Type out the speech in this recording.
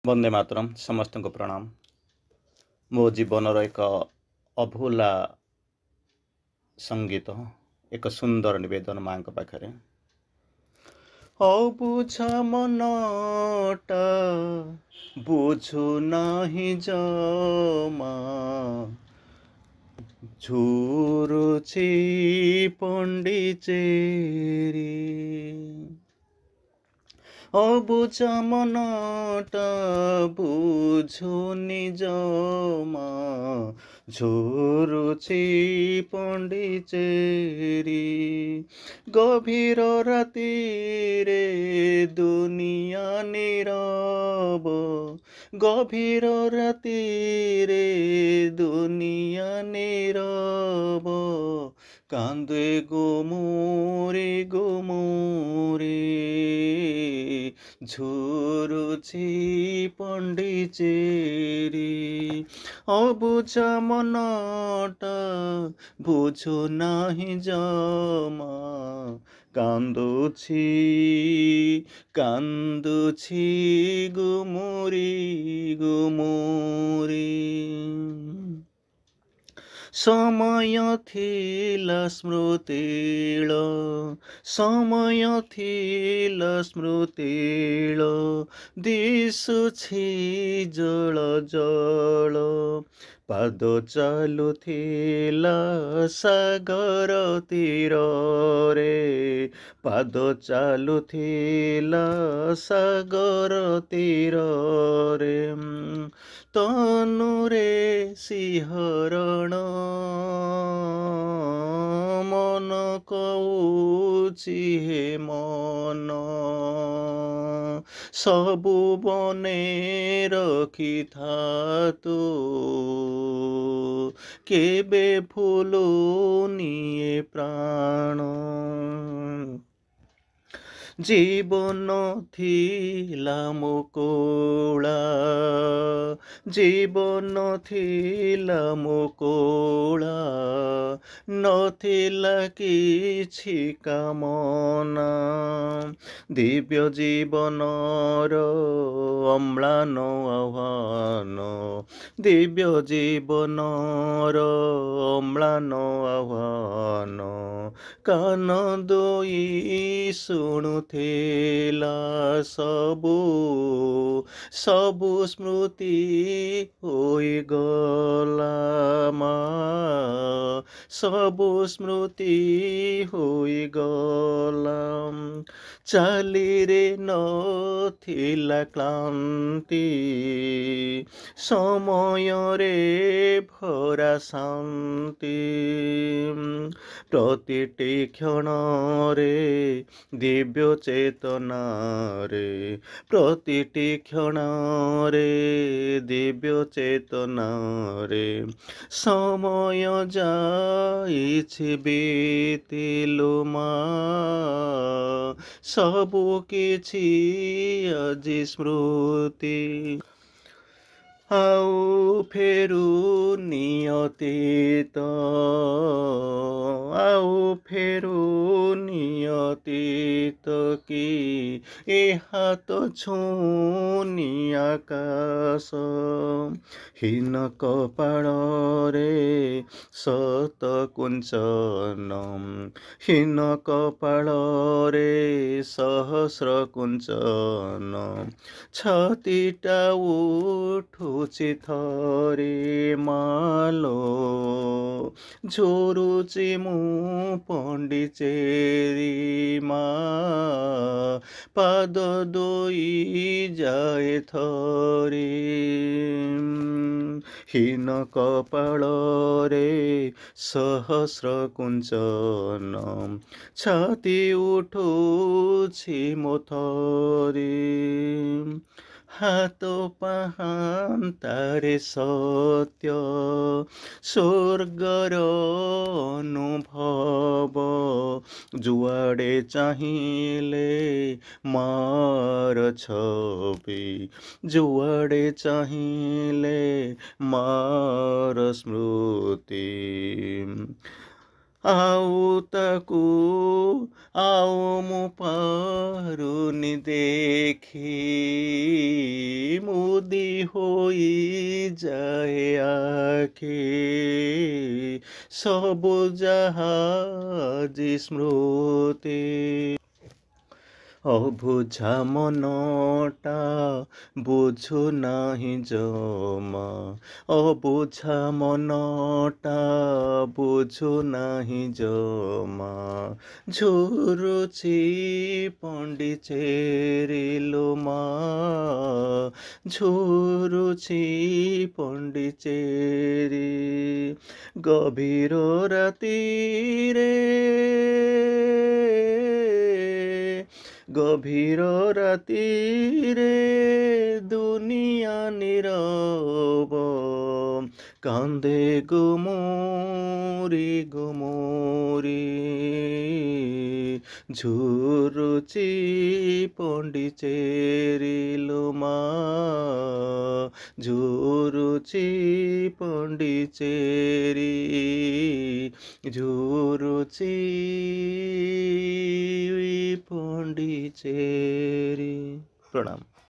वंदे मातरम समस्त को प्रणाम। मो जीवनर एक अभूला संगीत एक सुंदर निवेदन माँ पाखे। बुझ मनटा बुझु नाही जमा झुरुछि पंडिचेरी। बुझ मनटा बुझु निजमा झुरुछि पंडिचेरी। गभीर राति रे दुनिया नीरव, गभीर राति रे दुनिया नीरव। कांदे गोमुरी गोमुरी झुरुछि पंडिचेरी। बुझ मनटा बुझु नाही जमा कांदुछि कांदुछि गुमुरी गुमुरी। समय थिला स्मृतिल समय थिला स्मृतिल दिशुछि जल जल। पाद चालुथिला सागर तीर रे पाद चालुथिला सागर तीर रे। तनुरे सिहरण मन कौछि हे मन। सबु बने रखी था तू केबे फुलुनिए प्राण। जीवन थिला मुकुला जीवन थिला मुकुला नथिला किछि कामना। दिव्य जीवनर अम्लान आह्वान दिव्य जीवनर अम्लान आह्वान। कान दोई शुणुथिला सबु सबु स्मृति होइगला मा सबु स्मृति होइगला। चाली रे नथिला क्लांति समय रे भरा शांति। प्रतिटी क्षण रे दिव्य चेतना रे प्रतिटी क्षण रे दिव्य चेतना रे। समय जाइछि बीतिलु मा सबु किछि आजि स्मृति। आउ फेरु नियतित आउ फेरु नियतित कि ए हात छुनी आकाश। हीन कपाळ रे सत कुंचन हीन कपाळ रे सहस्र कुंचन। छातीटा उठुछि थरे मालो झुरुछि मु पंडिचेरी मा। पाद दोई जाए थरे हीन कपाळ रे सहस्र कुंचन। छाती उठुछि मो थरे हाथ पाहान्तारे सत्य स्वर्गर अनुभव। जुआड़े चाहिले मार छवि जुआड़े चाहिले मार स्मृति। ଆଉ ତାକୁ ଆଉ ମୁଁ ପାରୁନି ଦେଖି, ମୁଦି ହୋଇଯାଏ ଆଖି, ସବୁ ଯାହା ଆଜି ସ୍ମୃତି। ଅବୁଝା ମନଟା ବୁଝୁ ନାହିଁ ଜମା, ଅବୁଝା ମନଟା ବୁଝୁ ନାହିଁ ଜମା, ଝୁରୁଛି ପଣ୍ଡିଚେରୀ ଲୋ ମା, ଝୁରୁଛି ପଣ୍ଡିଚେରୀ। ଗଭୀର ରାତିରେ, ଗଭୀର ରାତିରେ ଦୁନିଆ ନୀରବ, କାନ୍ଦେ ଗୁମୁରି ଗୁମୁରି, ଝୁରୁଛି ପଣ୍ଡିଚେରୀ ଲୋ ମା, ଝୁରୁଛି ପଣ୍ଡିଚେରୀ, ଝୁରୁଛି ପଣ୍ଡିଚେରୀ। ପ୍ରଣାମ।